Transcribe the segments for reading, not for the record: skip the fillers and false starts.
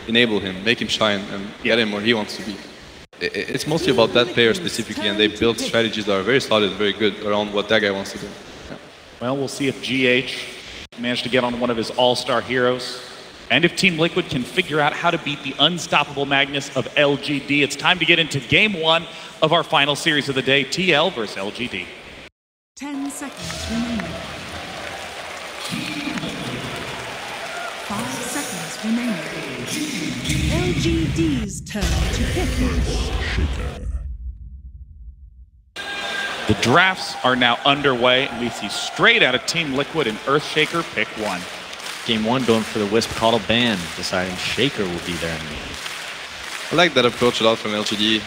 enable him, make him shine, and get him where he wants to be. It's mostly about that player specifically, and they build strategies that are very solid, very good around what that guy wants to do. Yeah. Well, we'll see if GH managed to get on one of his all-star heroes, and if Team Liquid can figure out how to beat the unstoppable Magnus of LGD. It's time to get into Game 1 of our final series of the day, TL versus LGD. 10 seconds remaining. 5 seconds remaining. LGD's turn to pick. The drafts are now underway, and we see straight out of Team Liquid and Earthshaker pick 1. Game 1 going for the Wisp Coddle ban, deciding Shaker will be there in the end. I like that approach a lot from LGD.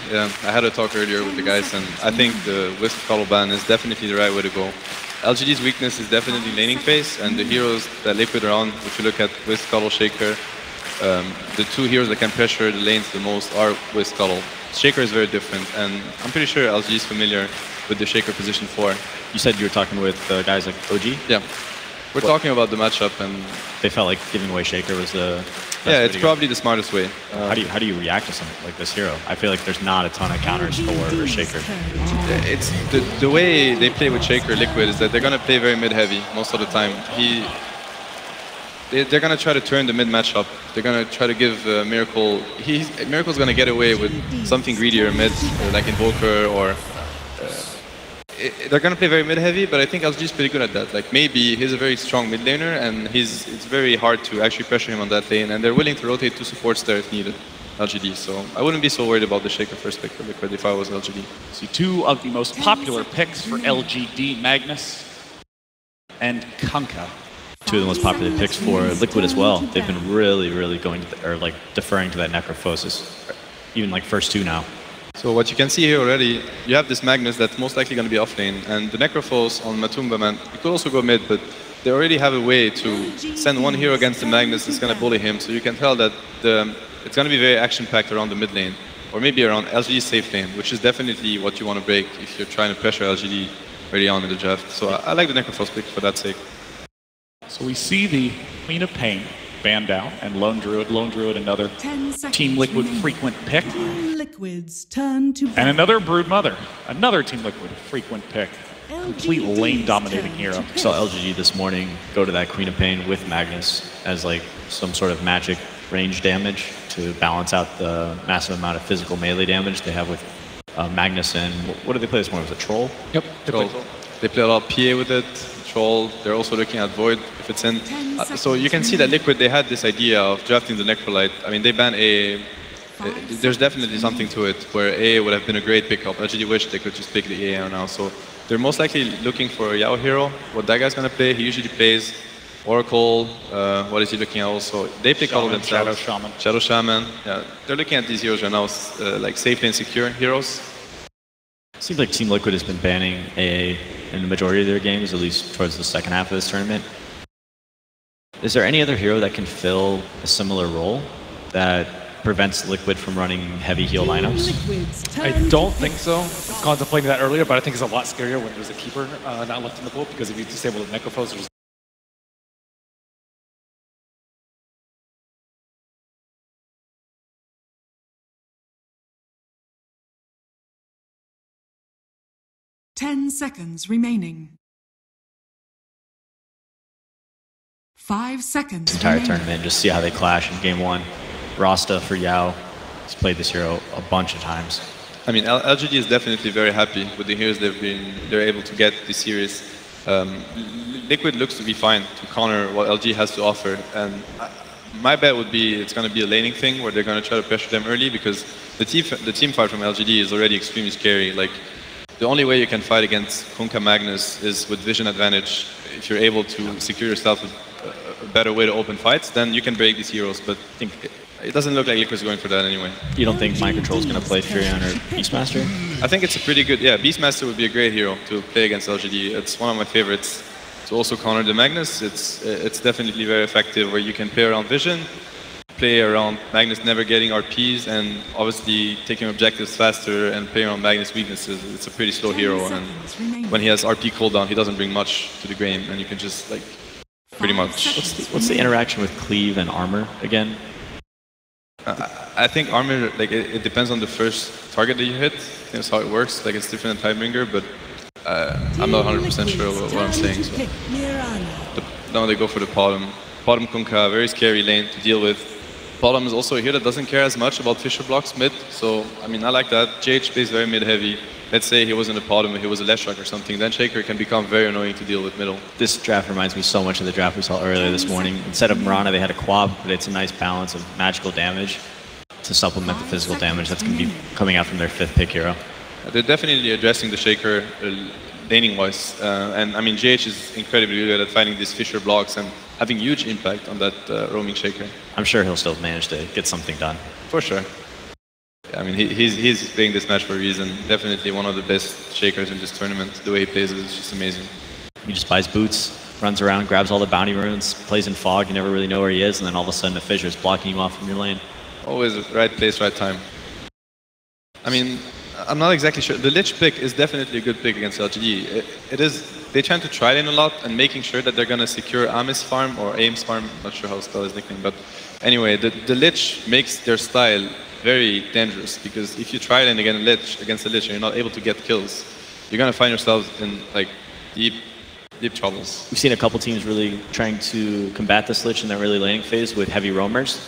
I had a talk earlier with the guys, and I think the Wisp Coddle ban is definitely the right way to go. LGD's weakness is definitely laning phase, and the heroes that Liquid are on, if you look at Wisp Coddle, Shaker, the two heroes that can pressure the lanes the most are Wisp Coddle. Shaker is very different, and I'm pretty sure LGD is familiar with the Shaker position 4. You said you were talking with guys like OG? Yeah. We're talking about the matchup, and they felt like giving away Shaker was the yeah, it's probably the smartest way. How do you react to something like this hero? I feel like there's not a ton of counters for Shaker. It's the way they play with Shaker Liquid is that they're gonna play very mid-heavy most of the time. They're gonna try to turn the mid matchup. They're gonna try to give Miracle. Miracle's gonna get away with something greedier mid, like Invoker or. They're going to play very mid-heavy, but I think LGD is pretty good at that. Like, maybe he's a very strong mid laner, and it's very hard to actually pressure him on that lane, and they're willing to rotate two supports there if needed, LGD. So I wouldn't be so worried about the Shaker first pick for Liquid if I was LGD. See two of the most popular picks for LGD, Magnus and Kunkka. Two of the most popular picks for Liquid as well. They've been really going to deferring to that Necrophosis, even like first two now. So what you can see here already, you have this Magnus that's most likely going to be off lane, and the Necrophos on Matumba, man, you could also go mid, but they already have a way to send one hero against the Magnus that's going to bully him, so you can tell that it's going to be very action-packed around the mid lane, or maybe around LGD's safe lane, which is definitely what you want to break if you're trying to pressure LGD early on in the draft. So I like the Necrophos pick for that sake. So we see the Queen of Pain banned out, and Lone Druid, another Team Liquid frequent pick. Liquid's turn to and another Broodmother, another Team Liquid frequent pick. Complete lane dominating hero. I saw LGD this morning go to that Queen of Pain with Magnus as like some sort of magic range damage to balance out the massive amount of physical melee damage they have with Magnus and what did they play this morning? Was it Troll? Yep, Troll. They play a lot of PA with it. Troll. They're also looking at Void if it's in. So you can see that Liquid, they had this idea of drafting the Necrolite. I mean, they banned A. There's definitely something to it where A would have been a great pickup. I actually wish they could just pick the A now. So they're most likely looking for a Yao hero. What that guy's going to play, he usually plays Oracle. What is he looking at also? They pick all of themselves. Shadow Shaman. Yeah, they're looking at these heroes right now, like safe and secure heroes. It seems like Team Liquid has been banning AA in the majority of their games, at least towards the second half of this tournament. Is there any other hero that can fill a similar role that prevents Liquid from running heavy heal lineups? I don't think so. I was contemplating that earlier, but I think it's a lot scarier when there's a keeper not left in the pool, because if you disable the Necrophos, there's Ten seconds remaining. 5 seconds. Entire tournament, just see how they clash in game 1. Rasta for Yao. He's played this hero a bunch of times. I mean, LGD is definitely very happy with the heroes they're able to get this series. Liquid looks to be fine to counter what LG has to offer, and my bet would be it's going to be a laning thing where they're going to try to pressure them early, because the team fight from LGD is already extremely scary. Like, the only way you can fight against Kunkka Magnus is with vision advantage. If you're able to secure yourself with a better way to open fights, then you can break these heroes, but I think it doesn't look like Liquid's going for that anyway. You don't think Mind Control is going to play Furion or Beastmaster? I think it's a pretty good, yeah, Beastmaster would be a great hero to play against LGD. It's one of my favorites to also counter the Magnus. It's definitely very effective where you can play around vision, play around Magnus never getting RPs, and obviously taking objectives faster and play around Magnus' weaknesses. It's a pretty slow hero, and when he has RP cooldown, he doesn't bring much to the game, and you can just, like, pretty much. What's the interaction with Cleave and Armor again? I think armor, like it depends on the first target that you hit. I think that's how it works. Like it's different in Tidebringer, but I'm not 100% sure what I'm saying. So. Now they go for the bottom. Bottom Kunkka, very scary lane to deal with. Bottom is also a hero that doesn't care as much about Fisher blocks mid. So, I mean, I like that. JH plays very mid heavy. Let's say he was in the bottom, he was a Leshrac or something, then Shaker can become very annoying to deal with middle. This draft reminds me so much of the draft we saw earlier this morning. Instead of Mirana, they had a Quab, but it's a nice balance of magical damage to supplement the physical damage that's going to be coming out from their 5th pick hero. They're definitely addressing the Shaker laning-wise. And I mean, JH is incredibly good at fighting these Fisher blocks and having huge impact on that roaming Shaker. I'm sure he'll still manage to get something done. For sure. I mean, he's playing this match for a reason. Definitely one of the best Shakers in this tournament. The way he plays it is just amazing. He just buys boots, runs around, grabs all the bounty runes, plays in fog, you never really know where he is, and then all of a sudden a Fissure is blocking you off from your lane. Always right place, right time. I mean, I'm not exactly sure. The Lich pick is definitely a good pick against LGD. It is. They tend to try lane a lot and making sure that they're going to secure Amis farm or Ames farm. I'm not sure how to spell his nickname, but anyway, the Lich makes their style very dangerous because if you try lane against a Lich and you're not able to get kills, you're going to find yourselves in like deep troubles. We've seen a couple teams really trying to combat this Lich in their early laning phase with heavy roamers.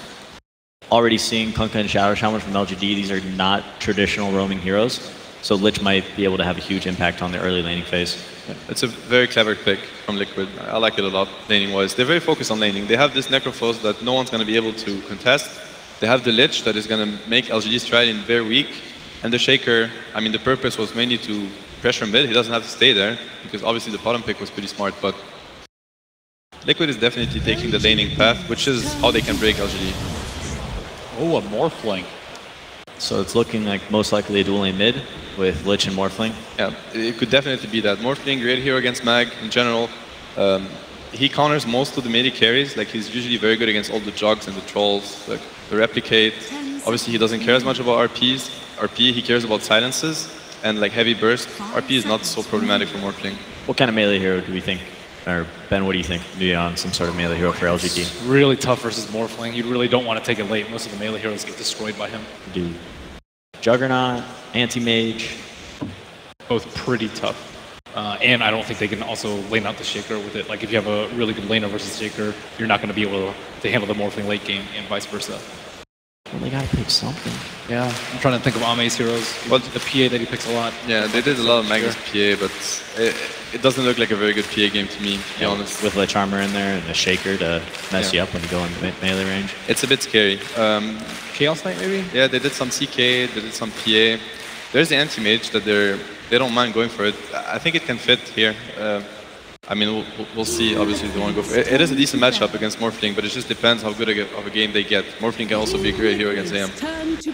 Already seeing Kunkka and Shadow Shaman from LGD, these are not traditional roaming heroes, so Lich might be able to have a huge impact on the early laning phase. Yeah, it's a very clever pick from Liquid. I like it a lot, laning-wise. They're very focused on laning. They have this Necrophos that no one's going to be able to contest. They have the Lich that is going to make LGD's try lane very weak. And the Shaker, I mean, the purpose was mainly to pressure mid. He doesn't have to stay there, because obviously the bottom pick was pretty smart, but Liquid is definitely taking the laning path, which is how they can break LGD. Oh, a Morphling. So it's looking like most likely a dual lane mid with Lich and Morphling. Yeah, it could definitely be that. Morphling, great hero against Mag in general. He counters most of the melee carries. Like he's usually very good against all the jogs and the trolls, like the replicate. Obviously, he doesn't care as much about RPs. RP, he cares about silences and like heavy burst. RP is not so problematic for Morphling. What kind of melee hero do we think? Or Ben, what do you think? Maybe on some sort of melee hero for LGD? Really tough versus Morphling. You really don't want to take it late. Most of the melee heroes get destroyed by him. Do Juggernaut, Anti-Mage. Both pretty tough. And I don't think they can also lane out the Shaker with it. Like if you have a really good laner versus Shaker, you're not going to be able to handle the Morphling late game and vice versa. Well, they got to pick something. Yeah, I'm trying to think of Ame's heroes. Well, the PA that he picks a lot. Yeah, they did a lot of Magnus PA, but it doesn't look like a very good PA game to me, to be honest. With Lich Armor in there and a Shaker to mess you up when you go in melee range. It's a bit scary. Chaos Knight maybe? Yeah, they did some CK, they did some PA. There's the anti-mage that they don't mind going for it. I think it can fit here. I mean, we'll see, obviously, if they want to go for it. It is a decent matchup against Morphling, but it just depends how good of a game they get. Morphling can also be a great hero against AM.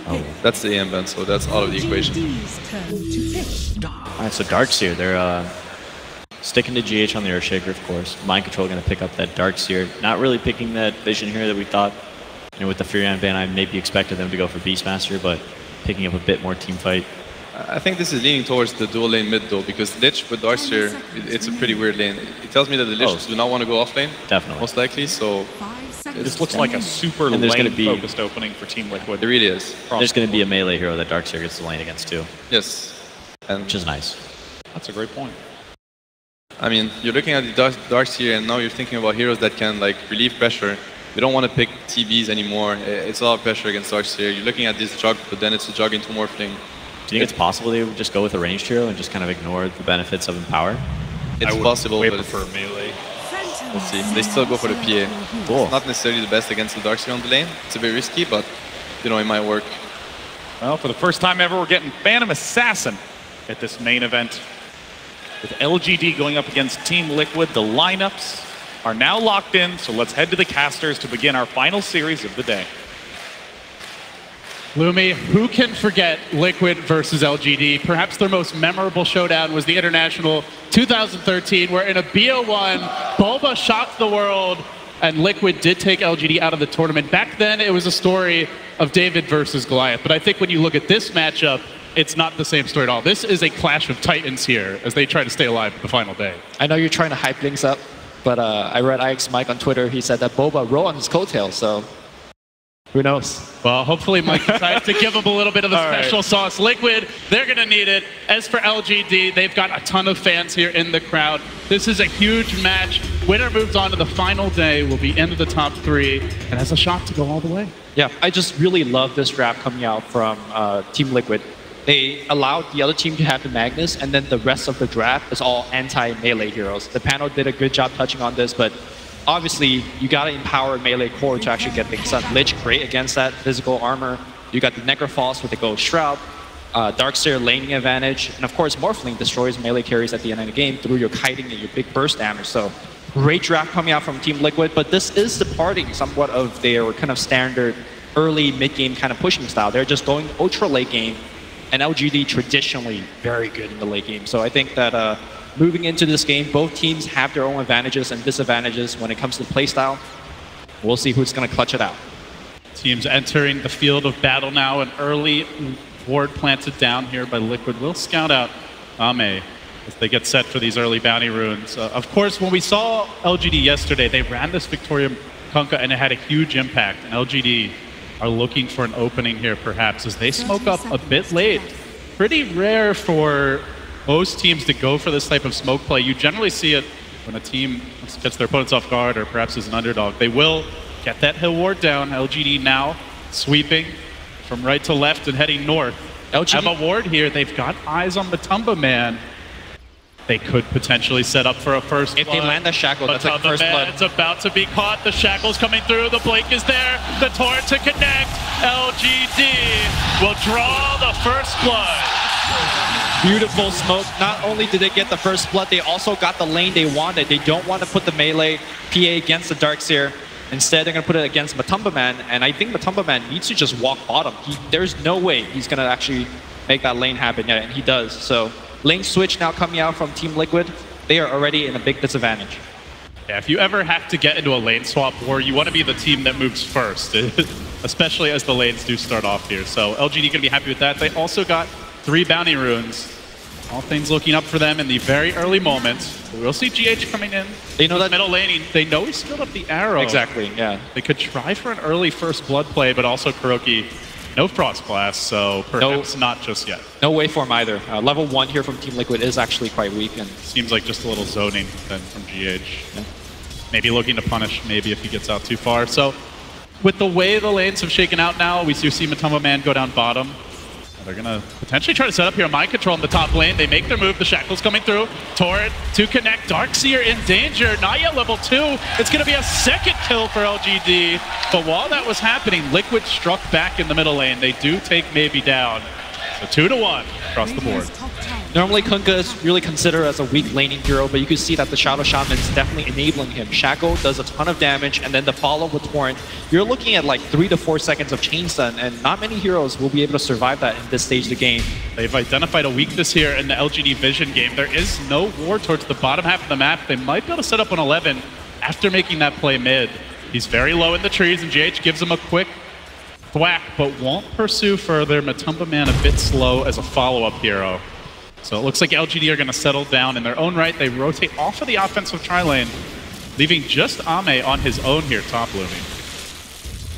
Oh, that's the AM ban, so that's out of the equation. Alright, so Darkseer, they're sticking to GH on the Earthshaker, of course. Mind Control going to pick up that Darkseer. Not really picking that Vision here that we thought, you know, with the Furion ban, I maybe expected them to go for Beastmaster, but picking up a bit more team fight. I think this is leaning towards the dual lane mid though, because Lich with Darkseer, it's a pretty weird lane. It tells me that the Lich do not want to go off lane. Definitely. Most likely, so... This looks like a super lane-focused opening for Team Liquid. It really is. There's going to be a melee hero that Darkseer gets the lane against too. Yes. And which is nice. That's a great point. I mean, you're looking at the Darkseer and now you're thinking about heroes that can like relieve pressure. You don't want to pick TBs anymore. It's a lot of pressure against Darkseer. You're looking at this jug, but then it's a jug into Morphling. Do you think it's possible they would just go with a ranged hero and just kind of ignore the benefits of Empower? It's possible, but prefer melee. We'll see. They still go for the PA. Cool. It's not necessarily the best against the Darkseer on the lane. It's a bit risky, but you know, it might work. Well, for the first time ever, we're getting Phantom Assassin at this main event. With LGD going up against Team Liquid, the lineups are now locked in, so let's head to the casters to begin our final series of the day. Lumi, who can forget Liquid versus LGD? Perhaps their most memorable showdown was the International 2013, where in a BO1, Bulba shocked the world, and Liquid did take LGD out of the tournament. Back then, it was a story of David versus Goliath. But I think when you look at this matchup, it's not the same story at all. This is a clash of titans here as they try to stay alive for the final day. I know you're trying to hype things up, but I read IX Mike on Twitter. He said that Boba rode on his coattails, so Who knows? Well, hopefully Mike decides to give them a little bit of the All right. special sauce. Liquid, they're going to need it. As for LGD, they've got a ton of fans here in the crowd. This is a huge match. Winner moves on to the final day, will be into the top 3, and has a shot to go all the way. Yeah, I just really love this draft coming out from Team Liquid. They allowed the other team to have the Magnus, and then the rest of the draft is all anti-melee heroes. The panel did a good job touching on this, but obviously, you gotta empower melee core to actually get things done. Lich, great against that physical armor. You got the Necrophos with the Ghost Shroud, Darkseer laning advantage, and of course, Morphling destroys melee carries at the end of the game through your kiting and your big burst damage. So, great draft coming out from Team Liquid, but this is departing somewhat of their kind of standard early mid-game kind of pushing style. They're just going ultra late game, and LGD traditionally very good in the late game. So I think that moving into this game, both teams have their own advantages and disadvantages when it comes to playstyle. We'll see who's going to clutch it out. Teams entering the field of battle now. An early ward planted down here by Liquid will scout out Ame as they get set for these early bounty runes. Of course, when we saw LGD yesterday, they ran this Victoria Kunkka and it had a huge impact. And LGD are looking for an opening here, perhaps, as they smoke up a bit late. Pretty rare for most teams to go for this type of smoke play. You generally see it when a team gets their opponents off guard or perhaps is an underdog. They will get that hill ward down. LGD now sweeping from right to left and heading north. LGD have a ward here. They've got eyes on Matumba Man. They could potentially set up for a first If blood. they land the shackle, that's like first blood. It's about to be caught. The shackle's coming through. The blink is there. The torrent to connect. LGD will draw the first blood. Beautiful smoke. Not only did they get the first blood, they also got the lane they wanted. They don't want to put the melee PA against the Darkseer. Instead, they're going to put it against Matumba Man, and I think Matumba Man needs to just walk bottom. There's no way he's going to actually make that lane happen yet, and he does. So lane switch now coming out from Team Liquid. They are already in a big disadvantage. Yeah, if you ever have to get into a lane swap war, you want to be the team that moves first, especially as the lanes do start off here. So LGD going to be happy with that. They also got 3 bounty runes. All things looking up for them in the very early moments. We'll see GH coming in. They know that middle laning. They know he spilled up the arrow. Exactly, yeah. They could try for an early first blood play, but also Kuroki, no Frost Blast, so perhaps not just yet. No waveform either. Level 1 here from Team Liquid is actually quite weak. And seems like just a little zoning then from GH. Yeah. Maybe looking to punish, maybe if he gets out too far. So with the way the lanes have shaken out now, we see Matumba Man go down bottom. They're going to potentially try to set up here mind control in the top lane. They make their move. The shackle's coming through. Torrent to connect. Darkseer in danger. Not yet level 2. It's going to be a second kill for LGD. But while that was happening, Liquid struck back in the middle lane. They do take maybe down. So 2-1 across the board. Normally, Kunkka is really considered as a weak laning hero, but you can see that the Shadow Shaman is definitely enabling him. Shackle does a ton of damage, and then the follow with Torrent. You're looking at like 3 to 4 seconds of chain stun, and not many heroes will be able to survive that in this stage of the game. They've identified a weakness here in the LGD Vision game. There is no ward towards the bottom half of the map. They might be able to set up an 11 after making that play mid. He's very low in the trees, and GH gives him a quick thwack, but won't pursue further. Matumba Man a bit slow as a follow-up hero. So it looks like LGD are going to settle down in their own right. They rotate off of the offensive tri-lane, leaving just Ame on his own here, top looming.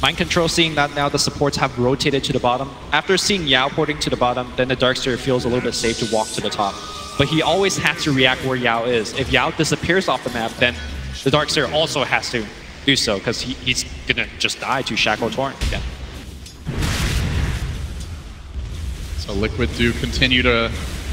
Mind control, seeing that now the supports have rotated to the bottom. After seeing Yao porting to the bottom, then the Darkseer feels a little bit safe to walk to the top. But he always has to react where Yao is. If Yao disappears off the map, then the Darkseer also has to do so, because he's going to just die to Shackle Torrent again. So Liquid do continue to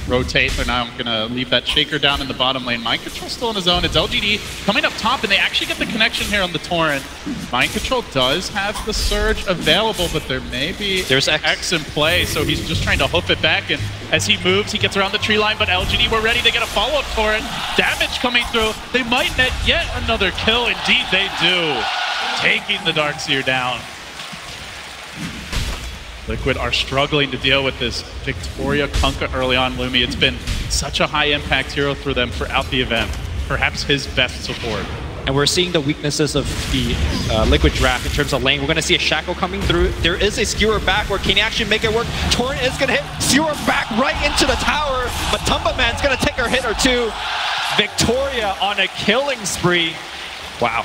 rotate. They're now going to leave that Shaker down in the bottom lane. Mind Control still in his own. It's LGD coming up top, and they actually get the connection here on the Torrent. Mind Control does have the Surge available, but there may be There's X in play, so he's just trying to hoof it back, and as he moves, he gets around the tree line, but LGD were ready to get a follow-up for it. Damage coming through. They might net yet another kill. Indeed, they do. Taking the Darkseer down. Liquid are struggling to deal with this Victoria Kunkka early on, Lumi. It's been such a high impact hero for them throughout the event. Perhaps his best support. And we're seeing the weaknesses of the Liquid draft in terms of lane. We're going to see a Shackle coming through. There is a Skewer back where can he actually make it work? Torrent is going to hit Skewer back right into the tower. Matumba Man's going to take a hit or two. Victoria on a killing spree. Wow.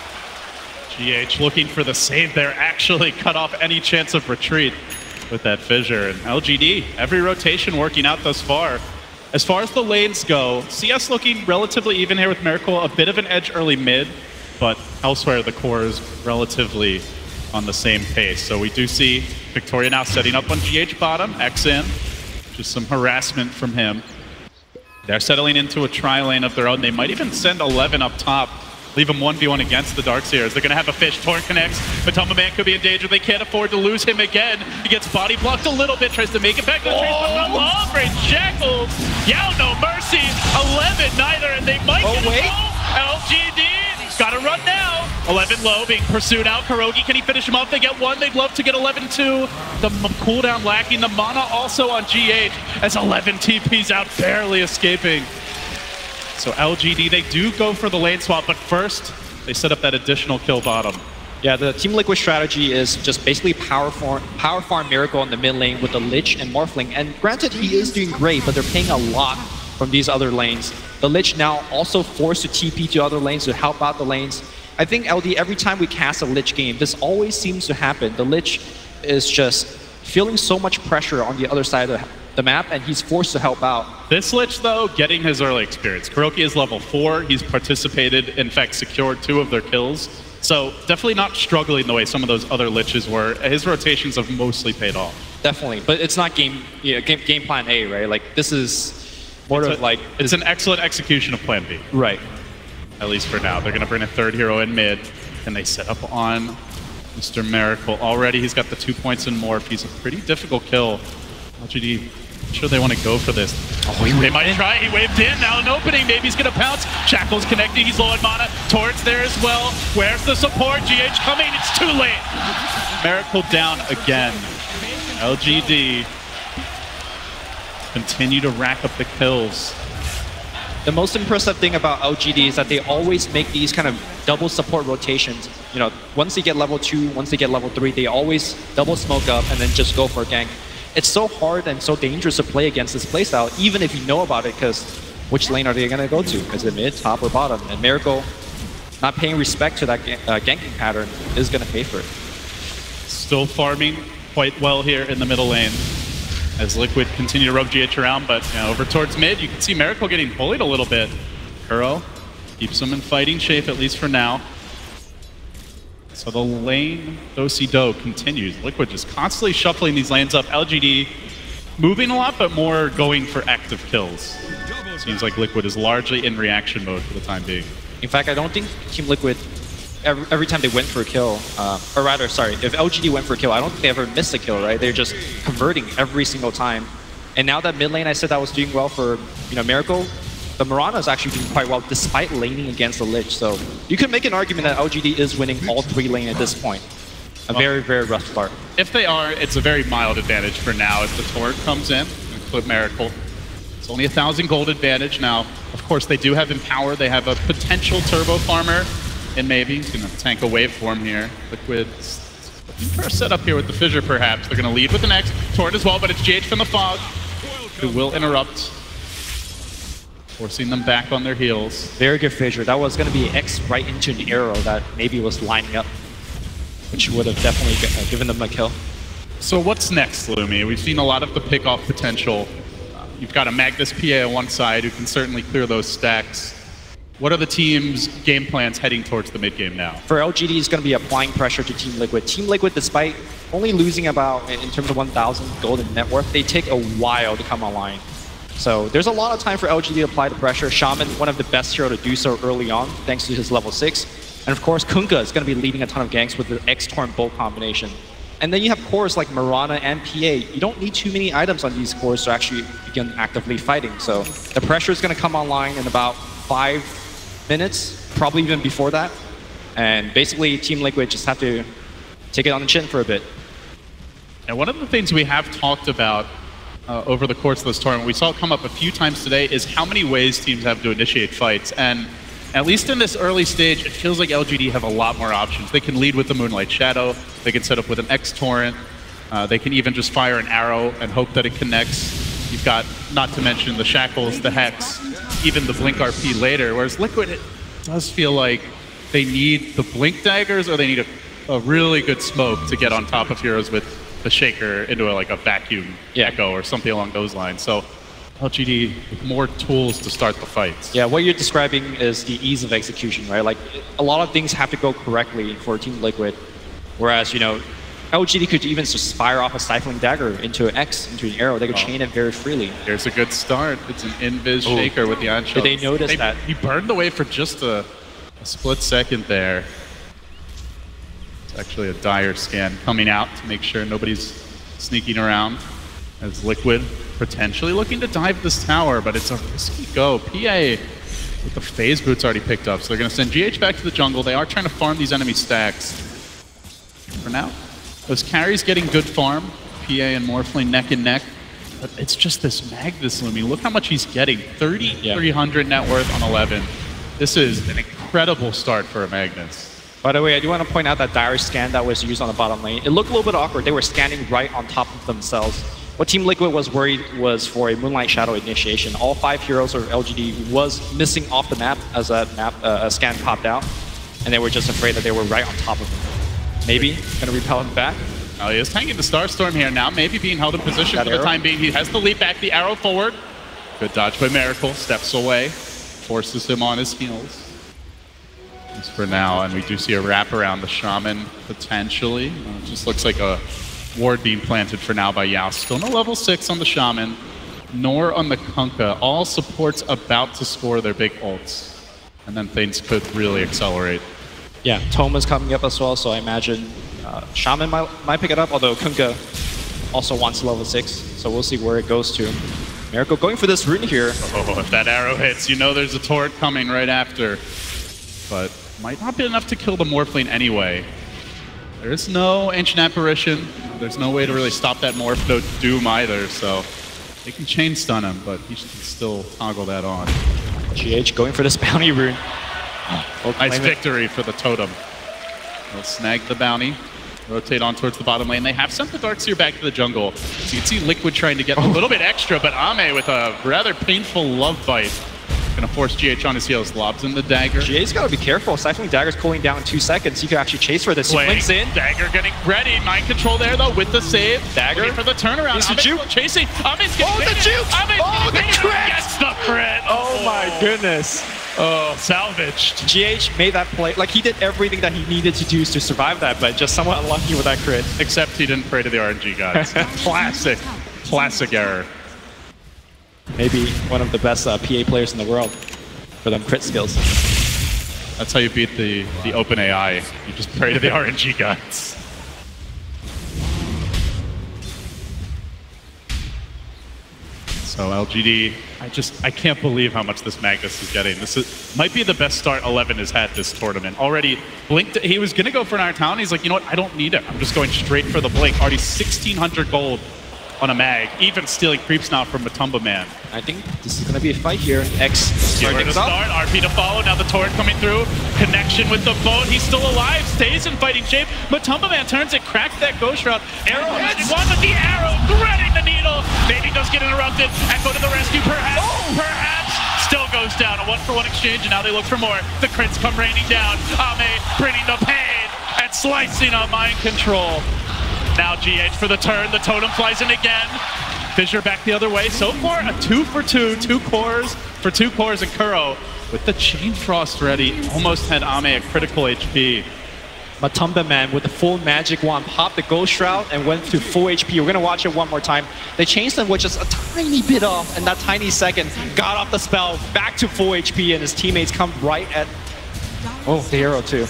GH looking for the save there, actually cut off any chance of retreat with that fissure. And LGD, every rotation working out thus far. As far as the lanes go, CS looking relatively even here with Miracle, a bit of an edge early mid, but elsewhere the core is relatively on the same pace. So we do see Victoria now setting up on GH bottom, X in, just some harassment from him. They're settling into a tri-lane of their own. They might even send 11 up top, leave him 1v1 against the Darkseers. They're going to have a fish. Torn connects, but Man could be in danger. They can't afford to lose him again. He gets body blocked a little bit, tries to make it back to the trees, but the long range Jackals. Yeah, no mercy. 11 neither, and they might get a goal. LGD, gotta run now. 11 low, being pursued out. Kurogi, can he finish him off? They get one. They'd love to get 11-2. The cooldown lacking. The mana also on GH as 11 TPs out, barely escaping. So LGD, they do go for the lane swap, but first, they set up that additional kill bottom. Yeah, the Team Liquid strategy is just basically power farm Miracle in the mid lane with the Lich and Morphling. And granted, he is doing great, but they're paying a lot from these other lanes. The Lich now also forced to TP to other lanes to help out the lanes. I think LD, every time we cast a Lich game, this always seems to happen. The Lich is just feeling so much pressure on the other side of the map, and he's forced to help out. This Lich, though, getting his early experience. Kuroki is level 4. He's participated, in fact, secured 2 of their kills. So definitely not struggling the way some of those other Liches were. His rotations have mostly paid off. Definitely, but it's not game plan A, right? Like, this is more of like... It's an excellent execution of plan B. Right. At least for now. They're going to bring a third hero in mid, and they set up on Mr. Miracle. Already he's got the 2 points and more. He's a pretty difficult kill. LGD, I'm sure they want to go for this. Oh, they might try. He waved in. Now an opening. Maybe he's going to pounce. Shackle's connecting. He's low on mana. Torrent's there as well. Where's the support? GH coming. It's too late. Miracle down again. LGD continue to rack up the kills. The most impressive thing about LGD is that they always make these kind of double support rotations. You know, once they get level 2, once they get level 3, they always double smoke up and then just go for a gank. It's so hard and so dangerous to play against this playstyle, even if you know about it, because which lane are they going to go to? Is it mid, top, or bottom? And Miracle, not paying respect to that ganking pattern, is going to pay for it. Still farming quite well here in the middle lane as Liquid continue to rub GH around, but you know, over towards mid, you can see Miracle getting bullied a little bit. Kuro keeps him in fighting shape, at least for now. So the lane do-si-do continues. Liquid just constantly shuffling these lanes up. LGD moving a lot, but more going for active kills. Seems like Liquid is largely in reaction mode for the time being. In fact, I don't think Team Liquid, every time they went for a kill, or rather, sorry, if LGD went for a kill, I don't think they ever missed a kill, right? They're just converting every single time. And now that mid lane I said that was doing well for, you know, Miracle, the Mirana is actually doing quite well despite laning against the Lich. So you could make an argument that LGD is winning all 3 lane at this point. A very, very rough start. If they are, it's a very mild advantage for now as the Torrent comes in and clip Miracle. It's only 1,000 gold advantage now. Of course, they do have Empower. They have a potential Turbo Farmer, and maybe he's going to tank a waveform here. Liquid looking for a setup here with the Fissure, perhaps. They're going to lead with the next Torrent as well, but it's GH from the Fog who will interrupt, forcing them back on their heels. Very good Fissure. That was going to be X right into an arrow that maybe was lining up, which would have definitely given them a kill. So what's next, Lumi? We've seen a lot of the pick-off potential. You've got a Magnus PA on one side who can certainly clear those stacks. What are the team's game plans heading towards the mid-game now? For LGD, it's going to be applying pressure to Team Liquid. Team Liquid, despite only losing about, in terms of 1,000 gold in net worth, they take a while to come online. So there's a lot of time for LGD to apply the pressure. Shaman, one of the best hero to do so early on, thanks to his level 6. And of course, Kunkka is going to be leading a ton of ganks with the X-Torn Bolt combination. And then you have cores like Mirana and PA. You don't need too many items on these cores to actually begin actively fighting. So the pressure is going to come online in about 5 minutes, probably even before that. And basically, Team Liquid just have to take it on the chin for a bit. And one of the things we have talked about over the course of this tournament, we saw it come up a few times today, is how many ways teams have to initiate fights. And at least in this early stage, it feels like LGD have a lot more options. They can lead with the Moonlight Shadow, they can set up with an X-Torrent, they can even just fire an arrow and hope that it connects. You've got, not to mention, the Shackles, the Hex, even the Blink RP later, whereas Liquid, it does feel like they need the blink daggers or they need a really good smoke to get on top of heroes with the Shaker into like a vacuum echo or something along those lines. So LGD with more tools to start the fights. Yeah, what you're describing is the ease of execution, right? Like, a lot of things have to go correctly for Team Liquid, whereas, you know, LGD could even just fire off a Stifling Dagger into an X, into an arrow. They could chain it very freely. Here's a good start. It's an invis Shaker with the on-shot. Did they notice that? He burned away for just a split second there. It's actually a dire scan coming out to make sure nobody's sneaking around as Liquid potentially looking to dive this tower, but it's a risky go. PA with the phase boots already picked up, so they're going to send GH back to the jungle. They are trying to farm these enemy stacks. For now, those carries getting good farm. PA and Morphling neck and neck, but it's just this Magnus looming. Look how much he's getting, 3,300 net worth on 11. This is an incredible start for a Magnus. By the way, I do want to point out that dire scan that was used on the bottom lane. It looked a little bit awkward. They were scanning right on top of themselves. What Team Liquid was worried was for a Moonlight Shadow initiation. All 5 heroes of LGD was missing off the map as that scan popped out, and they were just afraid that they were right on top of him. Maybe gonna repel him back. Oh, he is tanking the Starstorm here now, maybe being held in position That for the arrow? time being. He has the leap back, the arrow forward. Good dodge by Miracle, steps away, forces him on his heels. Just for now, and we do see a wrap around the Shaman potentially. It just looks like a ward being planted for now by Yao. Still no level 6 on the Shaman, nor on the Kunkka. All supports about to score their big ults, and then things could really accelerate. Yeah, Toma's coming up as well, so I imagine Shaman might pick it up, although Kunkka also wants level 6, so we'll see where it goes to. Miracle going for this rune here. Oh, if that arrow hits, you know there's a turret coming right after. But might not be enough to kill the Morphling anyway. There is no Ancient Apparition. There's no way to really stop that Morph, no Doom either, so they can chain stun him, but he can still toggle that on. GH going for this bounty rune. Nice victory for the Totem. They'll snag the bounty, rotate on towards the bottom lane. They have sent the Darkseer back to the jungle. So you can see Liquid trying to get a little bit extra, but Ame with a rather painful love bite. Gonna force GH on his heels, lobs in the dagger. GH's gotta be careful. Stifling Dagger's cooling down in 2 seconds. He could actually chase for this. He blinks in. Dagger getting ready. Mind control there though with the save. Dagger. Waiting for the turnaround. It's the Ame's juke. chasing. Ame's getting the juke. Oh, the crit. Gets the crit. Oh my goodness. Oh, salvaged. GH made that play. Like, he did everything that he needed to do to survive that, but just somewhat unlucky with that crit. Except he didn't pray to the RNG gods. Classic error. Maybe one of the best PA players in the world for them crit skills. That's how you beat the open AI. You just pray to the RNG gods. So LGD, I can't believe how much this Magnus is getting. This might be the best start 11 has had this tournament. Already blinked, he was gonna go for an Iron Talon. He's like, you know what, I don't need it. I'm just going straight for the blink. Already 1,600 gold on a mag, even stealing creeps now from Matumba Man. I think this is going to be a fight here. X Where to start, RP to follow, now the turret coming through. Connection with the boat, he's still alive, stays in fighting shape. Matumba Man turns it, cracks that Ghost Shroud. Arrow hits one with the arrow, threading the needle. Maybe does get interrupted. Echo to the rescue, perhaps. Still goes down, a 1-for-1 exchange, and now they look for more. The crits come raining down. Ame bringing the pain and slicing on mind control. Now GH for the turn, the totem flies in again. Fissure back the other way. So far, a 2-for-2, 2 cores for 2 cores and Kuro with the Chain Frost ready. Almost had Ame at critical HP. Matumba Man with the full magic wand popped the Ghost Shroud and went to full HP. We're going to watch it one more time. They changed him with just a tiny bit off, and that tiny second got off the spell, back to full HP, and his teammates come right at... Oh, the hero too.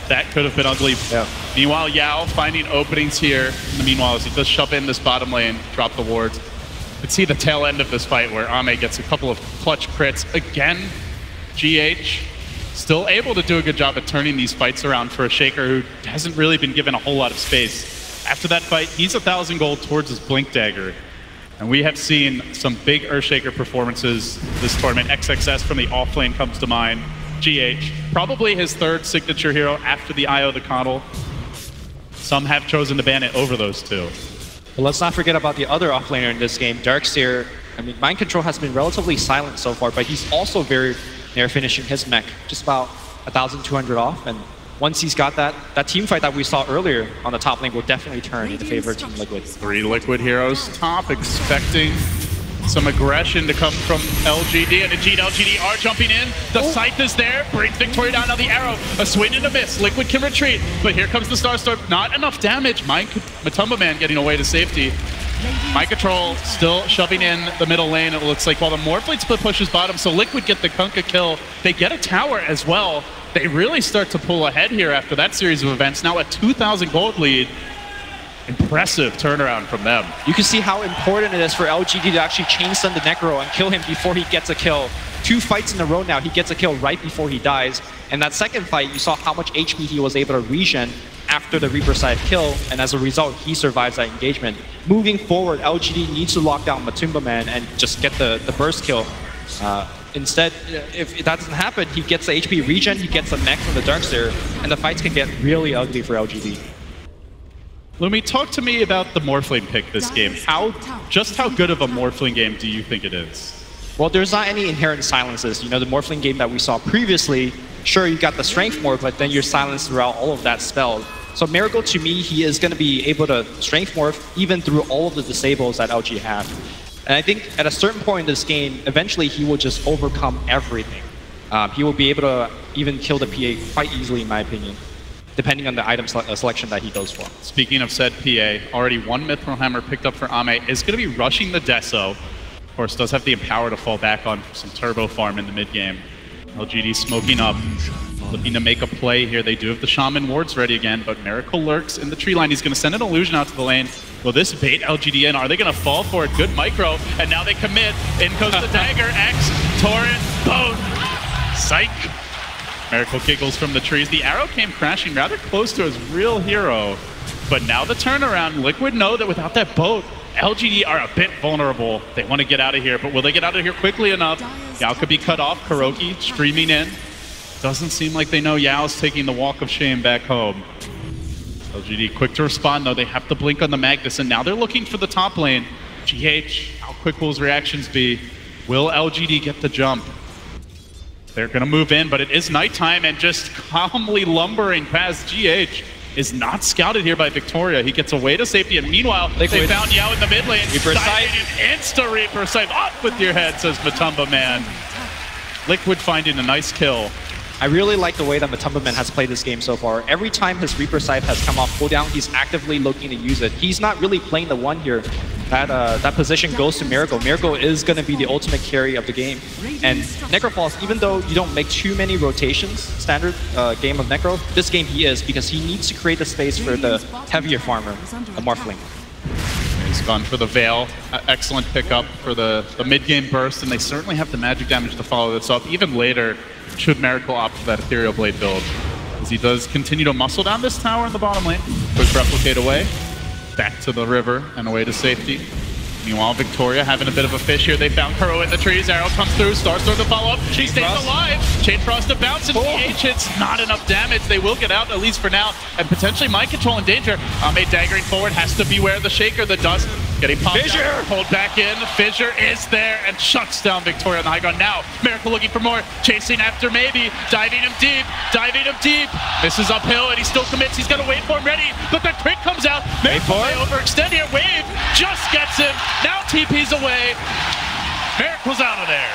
That could have been ugly. Yeah. Meanwhile, Yao finding openings here. In the meanwhile, as he does shove in this bottom lane, drop the wards. You can see the tail end of this fight where Ame gets a couple of clutch crits. Again, GH still able to do a good job at turning these fights around for a Shaker who hasn't really been given a whole lot of space. After that fight, he's 1,000 gold towards his Blink Dagger. And we have seen some big Earthshaker performances this tournament. XXS from the off lane comes to mind. GH, probably his 3rd signature hero after the Io the Coddle. Some have chosen to ban it over those 2. But let's not forget about the other offlaner in this game, Darkseer. I mean, Mind Control has been relatively silent so far, but he's also very near finishing his mech. Just about 1,200 off, and once he's got that team fight that we saw earlier on the top lane will definitely turn in favor of Team Liquid. 3 Liquid heroes top, expecting some aggression to come from LGD, and indeed LGD are jumping in. The scythe is there, brings Victoria down on the arrow. A swing and a miss, Liquid can retreat, but here comes the Starstorm. Not enough damage. Matumba Man getting away to safety. Mind Control still shoving in the middle lane, it looks like, while the Morphling split pushes bottom, so Liquid get the Kunkka kill. They get a tower as well. They really start to pull ahead here after that series of events. Now a 2,000 gold lead. Impressive turnaround from them. You can see how important it is for LGD to actually chain stun the Necro and kill him before he gets a kill. 2 fights in a row now, he gets a kill right before he dies. And that second fight, you saw how much HP he was able to regen after the Reaper side kill, and as a result, he survives that engagement. Moving forward, LGD needs to lock down Matumba Man and just get the burst kill. Instead, if that doesn't happen, he gets the HP regen, he gets the mech from the Darkseer, and the fights can get really ugly for LGD. Lumi, talk to me about the Morphling pick this game. Just how good of a Morphling game do you think it is? Well, there's not any inherent silences. You know, the Morphling game that we saw previously, sure, you got the Strength Morph, but then you're silenced throughout all of that spell. So Miracle, to me, he is going to be able to Strength Morph even through all of the disables that LG have. And I think at a certain point in this game, eventually he will just overcome everything. He will be able to even kill the PA quite easily, in my opinion, depending on the item selection that he goes for. Speaking of said PA, already 1 Mithril Hammer picked up for Ame, is going to be rushing the Deso. Of course, does have the power to fall back on some turbo farm in the mid game. LGD smoking up, looking to make a play here. They do have the Shaman wards ready again, but Miracle lurks in the tree line. He's going to send an illusion out to the lane. Will this bait LGD in? Are they going to fall for it? Good micro, and now they commit. In goes the dagger, X, Torrent, boom, psych. Miracle giggles from the trees. The arrow came crashing rather close to his real hero, but now the turnaround. Liquid know that without that boat, LGD are a bit vulnerable. They want to get out of here, but will they get out of here quickly enough? Yao could be cut off. Kuroki streaming in. Doesn't seem like they know Yao's taking the walk of shame back home. LGD quick to respond, though. They have to blink on the Magnus, and now they're looking for the top lane. GH, how quick will his reactions be? Will LGD get the jump? They're going to move in, but it is nighttime, and just calmly lumbering past GH is not scouted here by Victoria. He gets away to safety, and meanwhile, Liquid. They found Yao in the mid lane. Reaper Scythe. Insta Reaper Scythe. Up with your head, says Matumba Man. Liquid finding a nice kill. I really like the way that Matumba Man has played this game so far. Every time his Reaper Scythe has come off cooldown, he's actively looking to use it. He's not really playing the one here. That position goes to Miracle. Miracle is going to be the ultimate carry of the game. And Necrofalls, even though you don't make too many rotations, standard game of Necro, this game he is, because he needs to create the space for the heavier farmer, the Morphling. He's gone for the Veil. Excellent pickup for the mid-game burst, and they certainly have the magic damage to follow this up. Even later, should Miracle opt for that Ethereal Blade build, as he does continue to muscle down this tower in the bottom lane. Quick replicate away. Back to the river and away to safety. Meanwhile, Victoria having a bit of a fish here. They found Kuro in the trees. Arrow comes through. Starstorm to follow up. She stays alive. Chain Frost to bounce, and PH hits not enough damage. They will get out, at least for now, and potentially Mind Control in danger. Ame daggering forward, has to beware the Shaker. The dust getting popped out. Pulled back in. Fissure is there and shuts down Victoria on the high ground. Now, Miracle looking for more. Chasing after maybe. Diving him deep. Diving him deep. This is uphill, and he still commits. He's got to wait for him ready, but the crit comes out. Miracle may overextend here. Wave just gets him. Now TP's away. Miracle's out of there.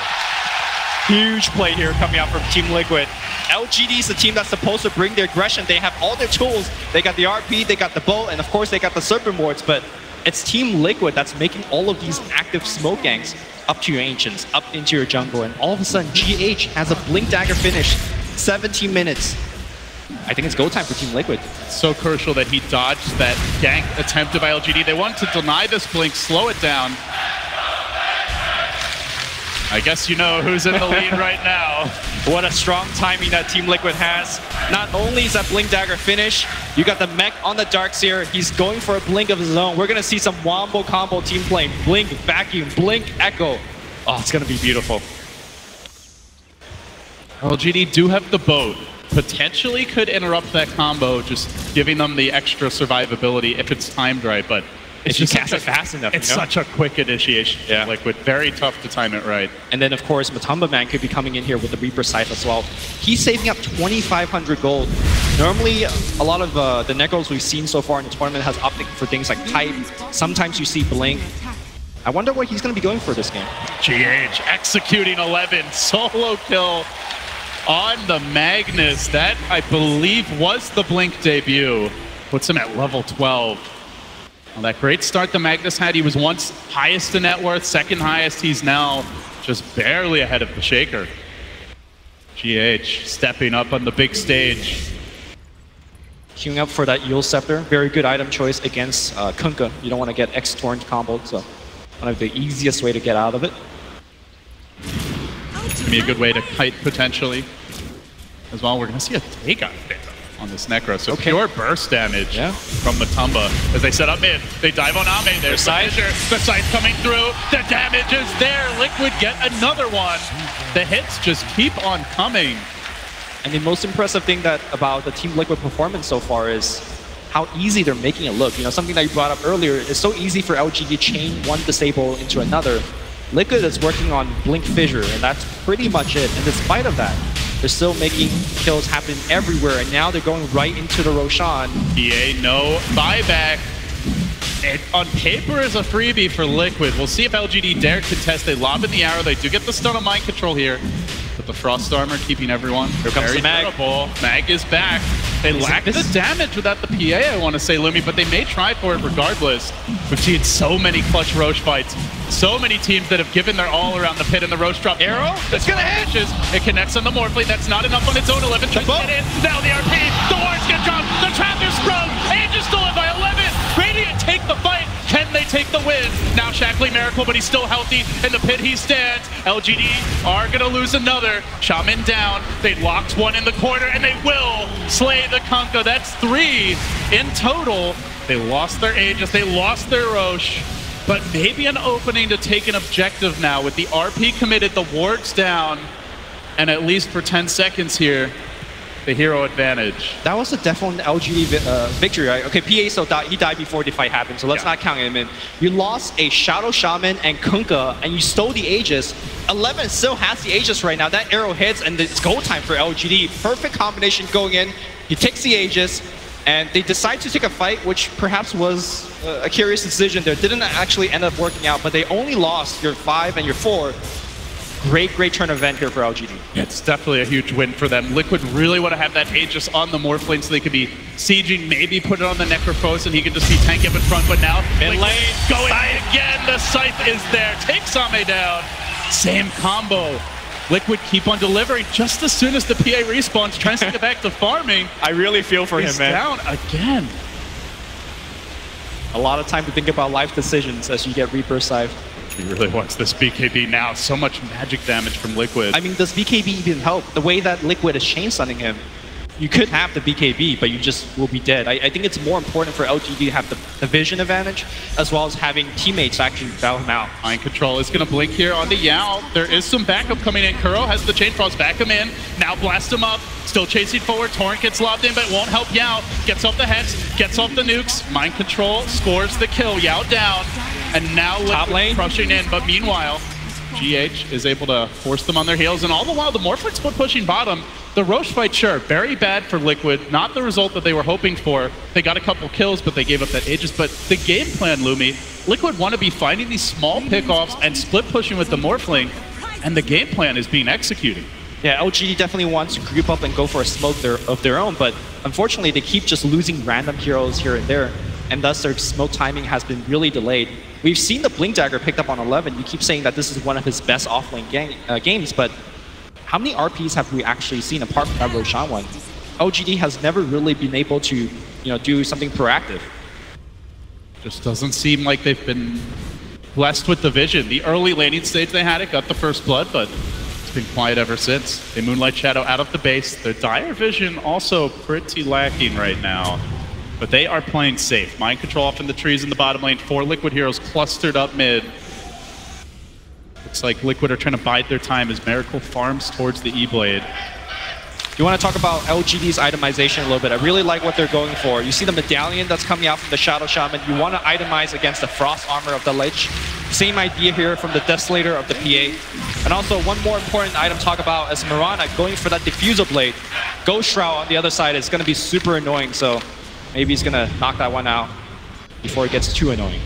Huge play here coming out from Team Liquid. LGD is the team that's supposed to bring their aggression. They have all their tools. They got the RP, they got the bow, and of course they got the Serpent Wards, but it's Team Liquid that's making all of these active smoke gangs up to your Ancients, up into your jungle, and all of a sudden GH has a Blink Dagger finish. 17 minutes. I think it's go time for Team Liquid. It's so crucial that he dodged that gank attempted by LGD. They want to deny this blink, slow it down. I guess you know who's in the lead right now. What a strong timing that Team Liquid has. Not only is that Blink Dagger finish, you got the mech on the Darkseer. He's going for a blink of his own. We're going to see some wombo combo team playing. Blink, vacuum, blink, echo. Oh, it's going to be beautiful. LGD do have the boat. Potentially could interrupt that combo, just giving them the extra survivability if it's timed right, but if you cast it fast enough. It's you know? such a quick initiation. Yeah. Liquid, very tough to time it right. And then, of course, Matumba Man could be coming in here with the Reaper Scythe as well. He's saving up 2,500 gold. Normally, a lot of the Necros we've seen so far in the tournament has opted for things like Type. Sometimes you see Blink. I wonder what he's going to be going for this game. GH executing 11, solo kill on the Magnus. That, I believe, was the Blink debut. Puts him at level 12. Well, that great start the Magnus had. He was once highest in net worth, second highest. He's now just barely ahead of the Shaker. GH stepping up on the big stage. Queuing up for that Yule Scepter. Very good item choice against Kunkka. You don't want to get X-Torrent comboed, so one of the easiest way to get out of it. Gonna be a good way to kite potentially as well. We're gonna see a take on this Necro, so pure burst damage from Matumba as they set up mid. They dive on Ame. There's the measure. The Scythe coming through. The damage is there. Liquid get another one. The hits just keep on coming. And the most impressive thing about the Team Liquid performance so far is how easy they're making it look. You know, something that you brought up earlier, it's so easy for LGD to chain one disable into another. Liquid is working on Blink Fissure, and that's pretty much it. And despite of that, they're still making kills happen everywhere, and now they're going right into the Roshan. EA, no buyback. It, on paper, is a freebie for Liquid. We'll see if LGD dare contest. They lob in the arrow. They do get the stun on Mind Control here. But the Frost Armor keeping everyone Here comes the Mag. durable. Mag is back. They lack the damage without the PA, I want to say, Lumi, but they may try for it regardless. We've seen so many clutch Roche fights. So many teams that have given their all around the pit, and the Roche drop arrow. It's going to hit. It connects on the Morphling. That's not enough on its own. 11 tries to get in. Now the RP. The wards get dropped. The trap is sprung. Age is stolen by 11. Radiant take the fight. Can they take the win? Now Shackley Miracle, but he's still healthy. In the pit he stands. LGD are going to lose another. Shaman down. They locked one in the corner, and they will slay the Kunkka. That's 3 in total. They lost their Aegis. They lost their Roche. But maybe an opening to take an objective now with the RP committed, the wards down, and at least for 10 seconds here, the hero advantage. That was a definite LGD victory, right? Okay, PA still died. He died before the fight happened, so let's not count him in. You lost a Shadow Shaman and Kunkka, and you stole the Aegis. 11 still has the Aegis right now. That arrow hits, and it's go time for LGD. Perfect combination going in. He takes the Aegis, and they decide to take a fight, which perhaps was a curious decision there. Didn't actually end up working out, but they only lost your 5 and your 4. Great turn event here for LGD. It's definitely a huge win for them. Liquid really want to have that Aegis on the Morphling so they could be sieging, maybe put it on the Necrophos, and he could just be tanking up in front. But now, in lane, going again, the Scythe is there. Takes Ame down. Same combo. Liquid keep on delivering just as soon as the PA respawns, tries to get back to farming. I really feel for him, man. Down again. A lot of time to think about life decisions as you get Reaper Scythe. He really wants this BKB now. So much magic damage from Liquid. I mean, does BKB even help? The way that Liquid is chain stunning him, you could have the BKB, but you just will be dead. I think it's more important for LGD to have the vision advantage, as well as having teammates actually bail him out. Mind Control is going to blink here on the Yao. There is some backup coming in. Kuro has the Chain Frost, back him in. Now blast him up. Still chasing forward. Torrent gets lobbed in, but it won't help Yao. Gets off the heads, gets off the nukes. Mind Control scores the kill. Yao down. And now Liquid crushing in, but meanwhile, GH is able to force them on their heels, and all the while the Morphling's pushing bottom. The Roche fight, sure, very bad for Liquid, not the result that they were hoping for. They got a couple kills, but they gave up that Aegis. But the game plan, Lumi, Liquid want to be finding these small pickoffs and split pushing with the Morphling, and the game plan is being executed. Yeah, LGD definitely wants to group up and go for a smoke of their own, but unfortunately they keep just losing random heroes here and there, and thus their smoke timing has been really delayed. We've seen the Blink Dagger picked up on 11. You keep saying that this is one of his best offlane games, but how many RPs have we actually seen apart from that Roshan one? LGD has never really been able to, do something proactive. Just doesn't seem like they've been blessed with the vision. The early laning stage they had it, got the first blood, but it's been quiet ever since. They Moonlight Shadow out of the base. Their dire vision also pretty lacking right now. But they are playing safe. Mind Control off in the trees in the bottom lane. 4 Liquid heroes clustered up mid. Looks like Liquid are trying to bide their time as Miracle farms towards the E-Blade. you want to talk about LGD's itemization a little bit. I really like what they're going for. You see the medallion that's coming out from the Shadow Shaman. You want to itemize against the Frost Armor of the Lich. Same idea here from the Desolator of the PA. And also one more important item to talk about is Mirana going for that Diffusal Blade. Ghost Shroud on the other side is going to be super annoying, so maybe he's going to knock that one out before it gets too annoying.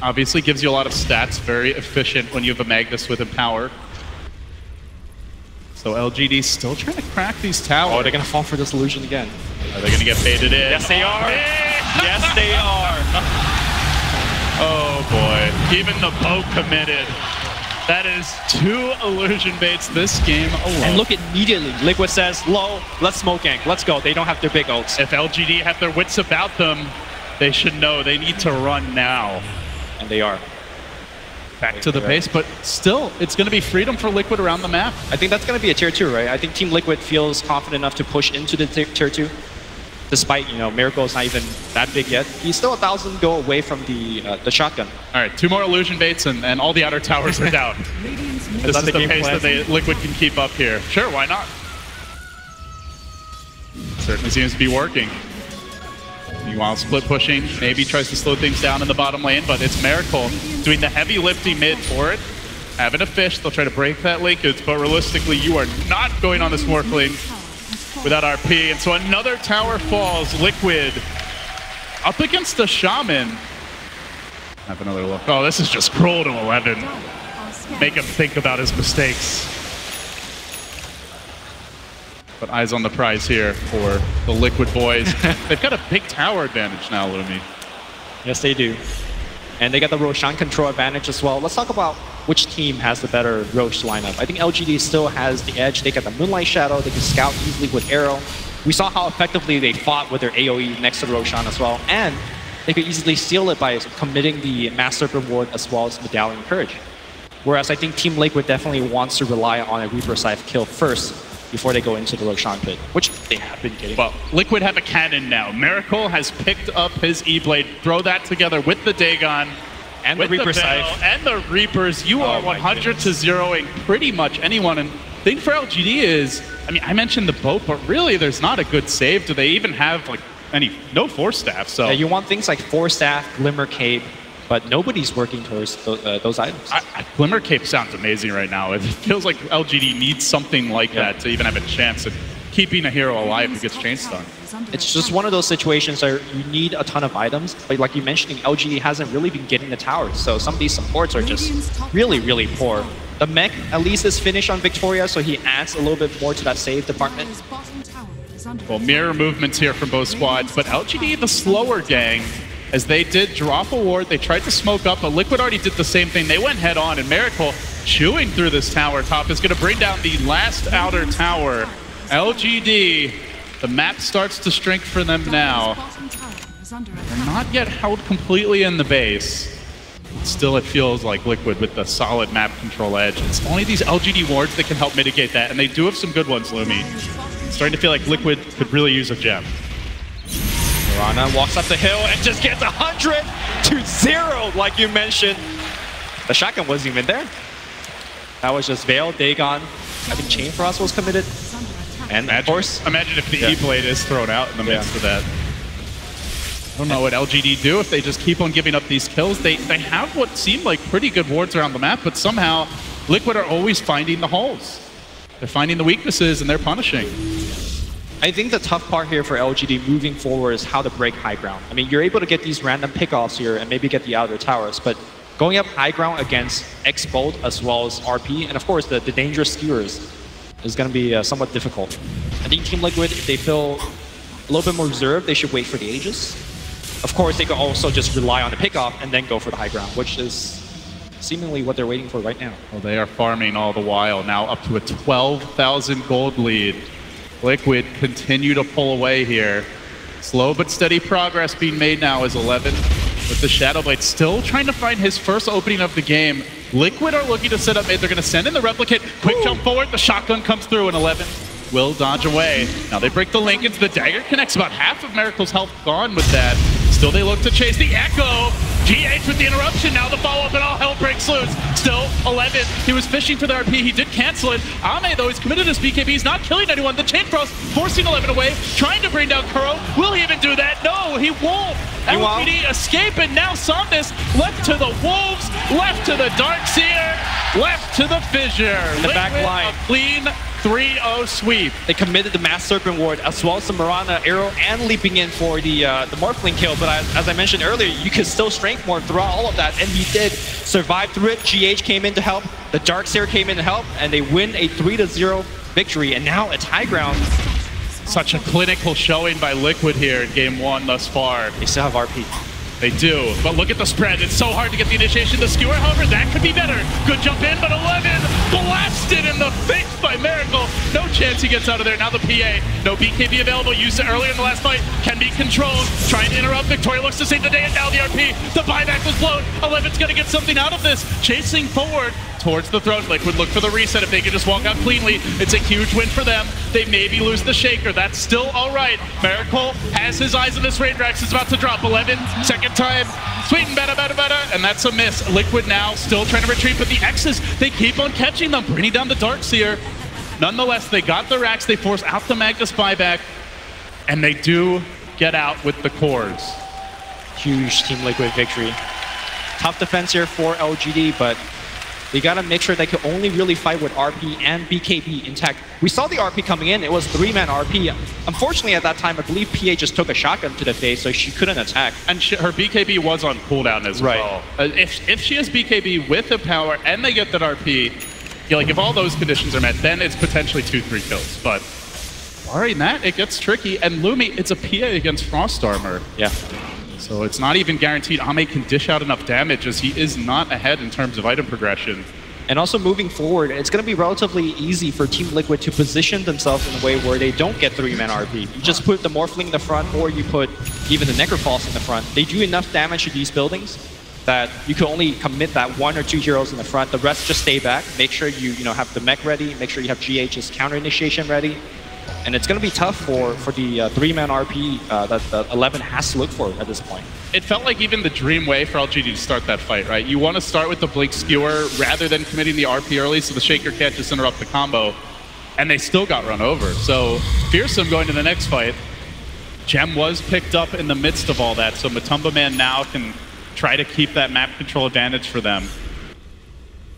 Obviously gives you a lot of stats, very efficient when you have a Magnus with Empower. So LGD still trying to crack these towers. Oh, they're going to fall for this illusion again. Are they going to get baited in? Yes, they are. Yes, they are. Oh, boy. Even the boat committed. That is 2 illusion baits this game alone. And look, immediately, Liquid says, low, let's smoke gank. Let's go. They don't have their big ults. If LGD have their wits about them, they should know they need to run now. And they are. Back to the base, but still, it's going to be freedom for Liquid around the map. I think that's going to be a tier 2, right? I think Team Liquid feels confident enough to push into the tier 2. Despite, you know, Miracle is not even that big yet. He's still 1,000 go away from the shotgun. All right, 2 more illusion baits and all the outer towers are down. This is the pace that Liquid can keep up here. Sure, why not? Certainly seems to be working. Meanwhile, split pushing, maybe tries to slow things down in the bottom lane, but it's Miracle doing the heavy lifting mid for it. Having a fish, they'll try to break that linkage, but realistically, you are not going on this Morphling without RP. And so another tower falls. Liquid up against the Shaman. Have another look. Oh, this is just cruel to 11. Make him think about his mistakes. But eyes on the prize here for the Liquid boys. They've got a big tower advantage now, Lumi. Yes, they do. And they got the Roshan control advantage as well. Let's talk about which team has the better Rosh lineup. I think LGD still has the edge. They got the Moonlight Shadow. They can scout easily with Arrow. We saw how effectively they fought with their AoE next to the Roshan as well. And they could easily steal it by committing the Mass Serpent Ward as well as Medallion Courage. Whereas I think Team Liquid definitely wants to rely on a Reaper Scythe kill first before they go into the Roshan pit, which they have been getting. Well, Liquid have a cannon now. Miracle has picked up his E-Blade. Throw that together with the Dagon. And the Reaper Scythe. And the Reapers. You are 100 to 0ing pretty much anyone. And the thing for LGD is, I mean, I mentioned the boat, but really there's not a good save. Do they even have like no Force Staff? So yeah, you want things like Force Staff, Glimmer Cape, but nobody's working towards those items. Glimmer Cape sounds amazing right now. It feels like LGD needs something like that to even have a chance of keeping a hero alive who gets chain stun. It's just one of those situations where you need a ton of items, but like you mentioned, LGD hasn't really been getting the towers, so some of these supports are just really, really poor. The mech at least is finished on Victoria, so he adds a little bit more to that save department. Well, mirror movements here from both squads, but LGD, the slower gang, as they did drop a ward, they tried to smoke up, but Liquid already did the same thing. They went head on, and Miracle chewing through this tower top is going to bring down the last outer tower. LGD, the map starts to shrink for them now. They're not yet held completely in the base. Still, it feels like Liquid with the solid map control edge. It's only these LGD wards that can help mitigate that, and they do have some good ones, Lumi. It's starting to feel like Liquid could really use a gem. Mirana walks up the hill and just gets 100 to 0, like you mentioned. The shotgun wasn't even there. That was just Veil, Dagon. I think Chain Frost was committed. And of course, imagine if the E-Blade is thrown out in the midst of that. I don't know what LGD do if they just keep on giving up these kills. They have what seem like pretty good wards around the map, but somehow Liquid are always finding the holes. They're finding the weaknesses and they're punishing. I think the tough part here for LGD moving forward is how to break high ground. I mean, you're able to get these random pickoffs here and maybe get the outer towers, but going up high ground against X-Bolt as well as RP, and of course the dangerous skewers, is going to be somewhat difficult. I think Team Liquid, if they feel a little bit more reserved, they should wait for the Aegis. Of course, they could also just rely on the pickoff and then go for the high ground, which is seemingly what they're waiting for right now. Well, they are farming all the while, now up to a 12,000 gold lead. Liquid continue to pull away here. Slow but steady progress being made now as 11 with the Shadow Blade still trying to find his first opening of the game. Liquid are looking to set up mid. They're going to send in the replicate. Quick jump forward. The shotgun comes through and 11 will dodge away. Now they break the linkage. The dagger connects. About half of Miracle's health gone with that. Still they look to chase the Echo. GH with the interruption. Now the follow-up and all hell breaks looks loose. Still 11. He was fishing for the RP. He did cancel it. Ame, though, he's committed his BKB. He's not killing anyone. The chain cross forcing 11 away, trying to bring down Kuro. Will he even do that? No, he won't. LGD escape, and now Saunders left to the Wolves, left to the Darkseer, left to the Fissure. The back line. A clean 3-0 sweep. They committed the Mass Serpent Ward as well as the Mirana Arrow and leaping in for the Morphling kill. But as I mentioned earlier, you could still strength more throughout all of that, and he did survive through it. GH came in to help, the Darkseer came in to help, and they win a 3-0 victory, and now it's high ground. Such a clinical showing by Liquid here in game 1 thus far. They still have RP. They do, but look at the spread. It's so hard to get the initiation to skewer. However, that could be better. Good jump in, but 11 blasted in the face by Miracle. No chance he gets out of there. Now the PA, no BKB available. Used it earlier in the last fight. Can be controlled. Trying to interrupt. Victoria looks to save the day, and now the RP. The buyback was blown. 11's gonna get something out of this. Chasing forward towards the throne. Liquid look for the reset. If they can just walk out cleanly, it's a huge win for them. They maybe lose the Shaker. That's still all right. Miracle has his eyes on this raid. Rax is about to drop 11. Second time. Sweet and better, and that's a miss. Liquid now still trying to retreat, but the X's, they keep on catching them, bringing down the Darkseer. Nonetheless, they got the Rax. They force out the Magnus buyback, and they do get out with the cores. Huge Team Liquid victory. Tough defense here for LGD, but they gotta make sure they can only really fight with RP and BKB intact. We saw the RP coming in, it was 3-man RP. Unfortunately at that time, I believe PA just took a shotgun to the face, so she couldn't attack. And her BKB was on cooldown as well. If she has BKB with the power and they get that RP, like if all those conditions are met, then it's potentially 2-3 kills. But barring that, it gets tricky. And Lumi, it's a PA against Frost Armor. Yeah. So it's not even guaranteed Ame can dish out enough damage, as he is not ahead in terms of item progression. And also moving forward, it's going to be relatively easy for Team Liquid to position themselves in a way where they don't get 3-man RP. You just put the Morphling in the front, or you put even the Necrophos in the front. They do enough damage to these buildings that you can only commit that 1 or 2 heroes in the front. The rest just stay back. Make sure you have the mech ready. Make sure you have GH's counter initiation ready. And it's going to be tough for the 3-man RP that the 11 has to look for at this point. It felt like even the dream way for LGD to start that fight, right? You want to start with the Blink Skewer rather than committing the RP early so the Shaker can't just interrupt the combo. And they still got run over. So Fearsome going to the next fight. Gem was picked up in the midst of all that, so Matumba Man now can try to keep that map control advantage for them.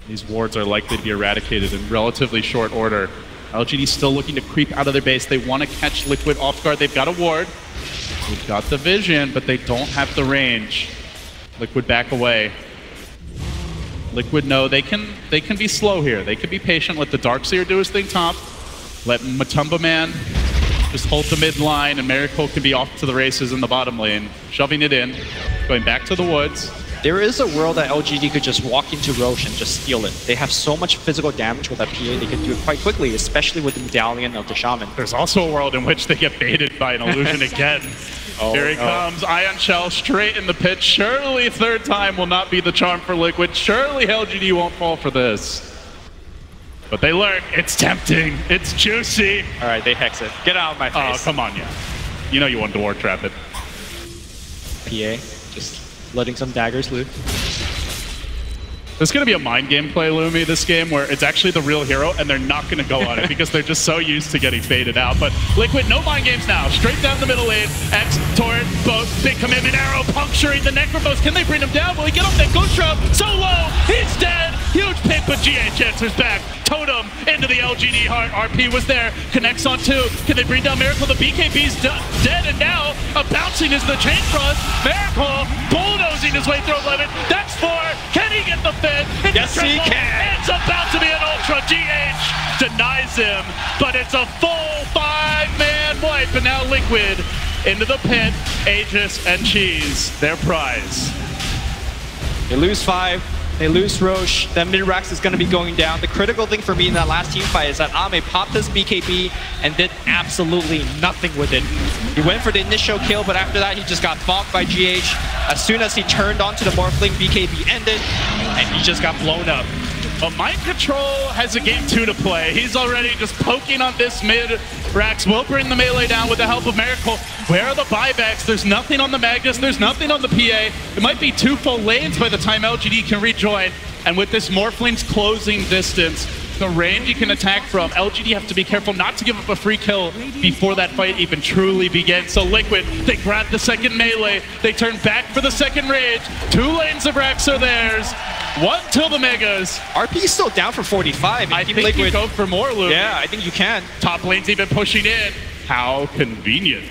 These wards are likely to be eradicated in relatively short order. LGD still looking to creep out of their base. They want to catch Liquid off guard. They've got a ward. They've got the vision, but they don't have the range. Liquid back away. Liquid know they can be slow here. They can be patient. Let the Darkseer do his thing top. Let Matumba Man just hold the mid line, and Miracle can be off to the races in the bottom lane. Shoving it in. Going back to the woods. There is a world that LGD could just walk into Roche and just steal it. They have so much physical damage with that PA, they can do it quite quickly, especially with the Medallion of the Shaman. There's also a world in which they get baited by an illusion again. Here he comes, Ion Shell straight in the pit. Surely third time will not be the charm for Liquid. Surely LGD won't fall for this. But they learn, it's tempting, it's juicy. All right, they hex it. Get out of my face. Oh, come on, yeah. You know you want to war trap it. PA, just letting some daggers loose. There's going to be a mind game play, Lumi, this game, where it's actually the real hero, and they're not going to go on it because they're just so used to getting baited out. But Liquid, no mind games now. Straight down the middle lane. X, Torrent, both, big commitment arrow, puncturing the Necrophos. Can they bring him down? Will he get off that Ghost Trap? So low, he's dead. Huge pick, but GH answers back. Totem into the LGD heart. RP was there. Connects on 2. Can they bring down Miracle? The BKB's dead, and now a bouncing is the chain cross. Miracle bulldozing his way through 11. That's 4. Can he get the fifth? It's yes, he can. It's about to be an ultra. GH denies him, but it's a full 5-man wipe. And now Liquid into the pit. Aegis and Cheese, their prize. They lose 5. They lose Roche, then Midrax is going to be going down. The critical thing for me in that last team fight is that Ame popped his BKB and did absolutely nothing with it. He went for the initial kill, but after that he just got bonked by GH. As soon as he turned onto the Morphling, BKB ended, and he just got blown up. But Mind Control has a game 2 to play. He's already just poking on this mid. Rax will bring the melee down with the help of Miracle. Where are the buybacks? There's nothing on the Magnus. There's nothing on the PA. It might be 2 full lanes by the time LGD can rejoin. And with this Morphling's closing distance, the range you can attack from, LGD have to be careful not to give up a free kill before that fight even truly begins. So Liquid, they grab the second melee. They turn back for the second rage. 2 lanes of Rex are theirs. 1 till the Megas. RP is still down for 45. I think Liquid, you go for more, Luke. Yeah, I think you can. Top lane's even pushing in. How convenient.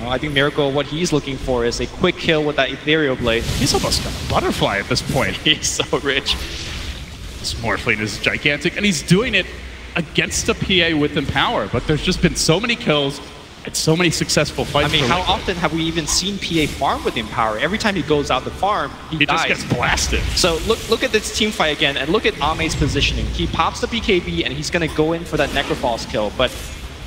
I think Miracle, what he's looking for is a quick kill with that Ethereal Blade. He's almost got a butterfly at this point. He's so rich. This Morphling is gigantic, and he's doing it against a PA with Empower, but there's just been so many kills and so many successful fights. I mean, how often have we even seen PA farm with Empower? Every time he goes out the farm, he dies. Just gets blasted. So look at this team fight again, and look at Ame's positioning. He pops the BKB, and he's going to go in for that Necrophos kill, but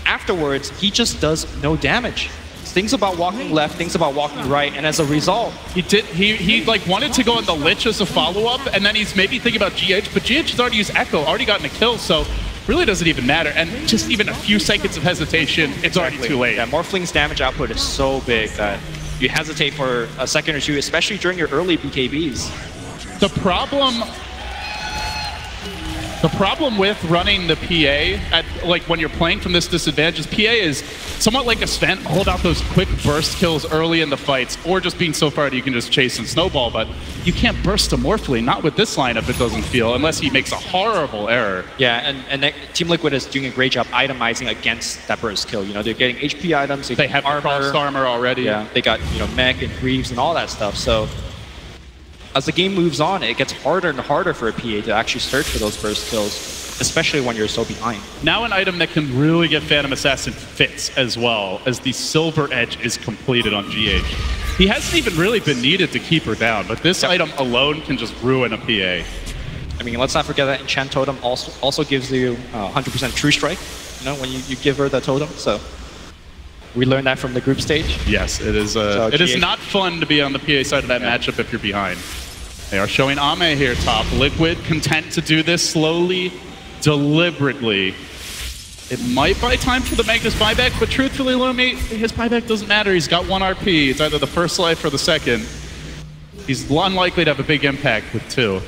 afterwards, he just does no damage. Things about walking left, things about walking right, and as a result, he like wanted to go on the Lich as a follow-up, and then he's maybe thinking about GH, but GH has already used Echo, already gotten a kill, so really doesn't even matter. And just even a few seconds of hesitation, it's already too late. Yeah, Morphling's damage output is so big that you hesitate for a second or two, especially during your early BKBs. The problem with running the PA, like when you're playing from this disadvantage, is PA is somewhat like a Sven, all about those quick burst kills early in the fights, or just being so far that you can just chase and snowball, but you can't burst a Morphling, not with this lineup it doesn't feel, unless he makes a horrible error. Yeah, and Team Liquid is doing a great job itemizing against that burst kill. You know, they're getting HP items, they have crossed armor already. Yeah, they got, you know, mech and Greaves and all that stuff, so as the game moves on, it gets harder and harder for a PA to actually search for those burst kills, especially when you're so behind. Now an item that can really get Phantom Assassin fits as well, as the Silver Edge is completed on GH. He hasn't even really been needed to keep her down, but this item alone can just ruin a PA. I mean, let's not forget that Enchant Totem also gives you 100% True Strike, you know, when you give her the totem, so we learned that from the group stage. Yes, it is. It is not fun to be on the PA side of that matchup if you're behind. They are showing Ame here top. Liquid content to do this slowly, deliberately. It might buy time for the Magnus buyback, but truthfully, Lumi, his buyback doesn't matter. He's got 1 RP. It's either the first life or the second. He's unlikely to have a big impact with 2.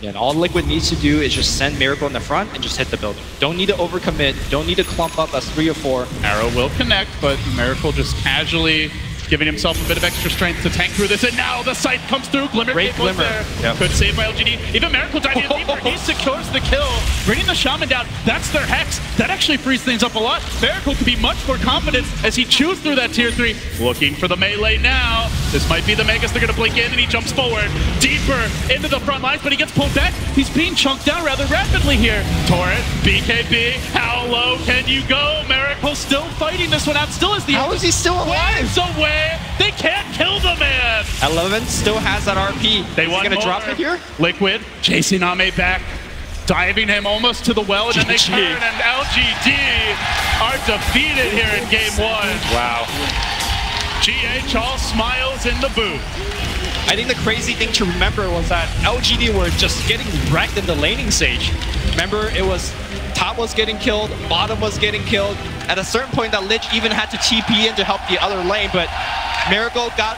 Yeah, and all Liquid needs to do is just send Miracle in the front and just hit the building. Don't need to overcommit. Don't need to clump up as 3 or 4. Arrow will connect, but Miracle just casually giving himself a bit of extra strength to tank through this, and now the sight comes through. Glimmer Great Glimmer. There. Yep. Good save by LGD. Even Miracle diving deeper. He secures the kill. Bringing the Shaman down. That's their Hex. That actually frees things up a lot. Miracle can be much more confident as he chews through that tier 3. Looking for the melee now. This might be the Magus. They're going to blink in, and he jumps forward. Deeper into the front lines, but he gets pulled back. He's being chunked down rather rapidly here. Torrent, BKB. How low can you go? Miracle still fighting this one out. Still is the How is he still alive? waves away. They can't kill the man. Element still has that RP. They want want going to more. drop it here? Liquid chasing Ame back, diving him almost to the well, and then they turn, and LGD are defeated here in game 1. Wow. GH all smiles in the booth. I think the crazy thing to remember was that LGD were just getting wrecked in the laning stage. Remember, it was top was getting killed, bottom was getting killed. At a certain point, that Lich even had to TP in to help the other lane, but Miracle got